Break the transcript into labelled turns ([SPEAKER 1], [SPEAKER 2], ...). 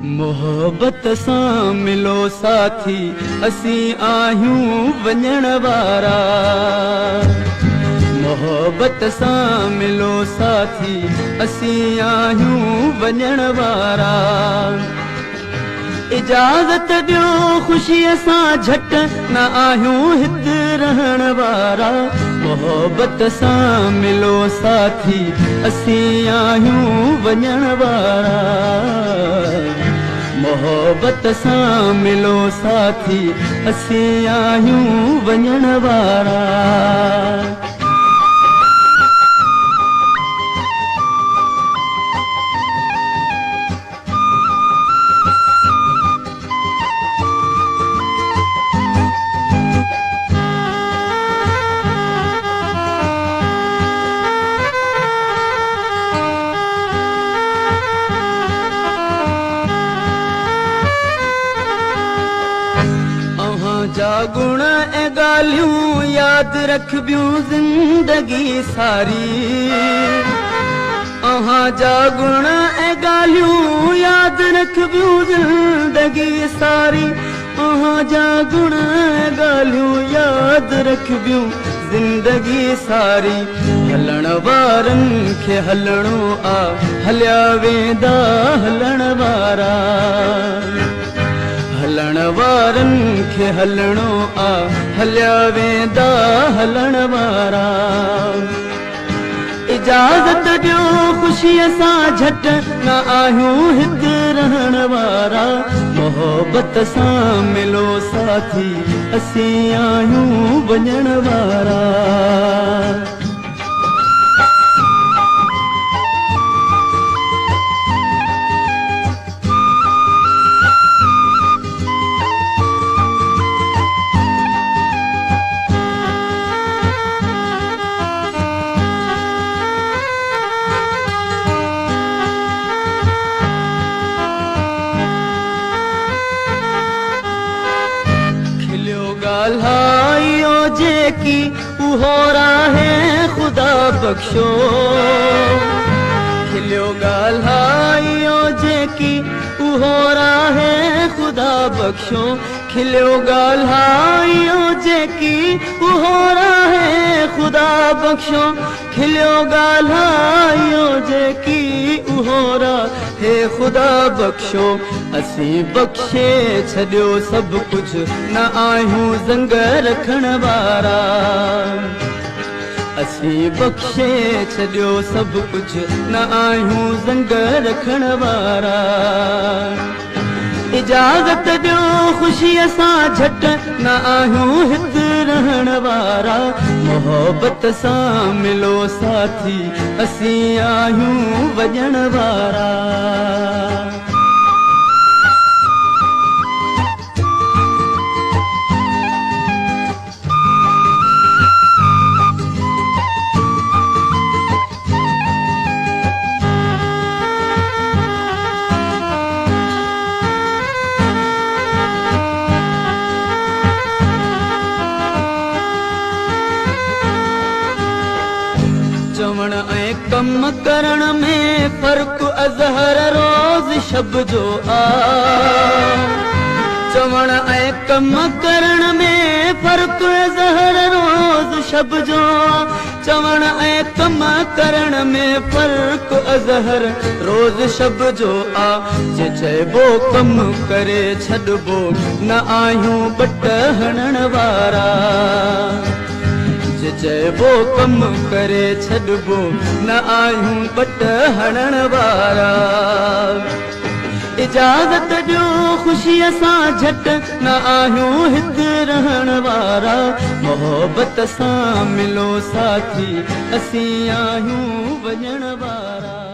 [SPEAKER 1] मोहब्बत सां मिलो साथी असीं आहियूं वञण वारा। मोहब्बत सां मिलो साथी असीं आहियूं वञण वारा। इजाज़त ॾियो ख़ुशीअ सां झट न आहियूं हिते रहण वारा। मोहब्बत सां मिलो साथी असीं आहियूं वञण वारा। मोहब्बत सां मिलो साथी असीं आहियूं वञण वारा। जा गुण ऐं ॻाल्हियूं यादि रखबियूं ज़िंदगी सारी। जा गुण ऐं ॻाल्हियूं यादि रखबियूं ज़िंदगी सारी। जा गुण ऐं ॻाल्हियूं यादि रखबियूं ज़िंदगी सारी। हलण वारनि खे हलणो आ हलिया वेंदा हलण वारा। हलण वारनि खे हलणो आ हलिया वेंदा हलण वारा। इजाज़त ॾियो ख़ुशीअ सां झट न आहियूं हिते रहण वारा। मोहब्बत सां मिलो साथी असीं आहियूं वञण वारा। ॻाल्हाइयो जेकी उहो राहे ख़ुदा बख़्शो। खिलियो ॻाल्हाइयो जेकी उहो राहे ख़ुदा बख़्शो। खिलियो ॻाल्हाइयो जेकी उहो राहे ख़ुदा बख़्शो। खिलियो ॻाल्हाइयो जेकी उहो राहे ख़ुदा बख़्शो। असीं बख़्शे छॾियो सभु कुझु न आहियूं ज़ंग रखण वारा। असीं बख़्शे छॾियो सभु कुझु न आहियूं ज़ंग रखण वारा। इजाज़त ॾियो ख़ुशीअ सां झट न आहियूं हिते रहण वारा। मोहब्बत सां मिलो साथी असीं आहियूं वञण वारा। चवण ऐं कम करण में फ़र्क़ु अज़हर रोज़ शब जो आ। चवण ऐं कम करण में फ़र्क़ु अज़हर रोज़ शब जो आ। चवण ऐं कम करण में फ़र्क़ु अज़हर रोज़ शब जो आ। जे चइबो कम करे छॾिबो न आहियूं बट हणण वारा। चइबो कम करे छॾिबो न आहियूं बट हणण वारा। इजाज़त ॾियो ख़ुशीअ सां झट न आहियूं हिते रहण वारा। मोहब्बत सां मिलो साथी असीं आहियूं वञण वारा।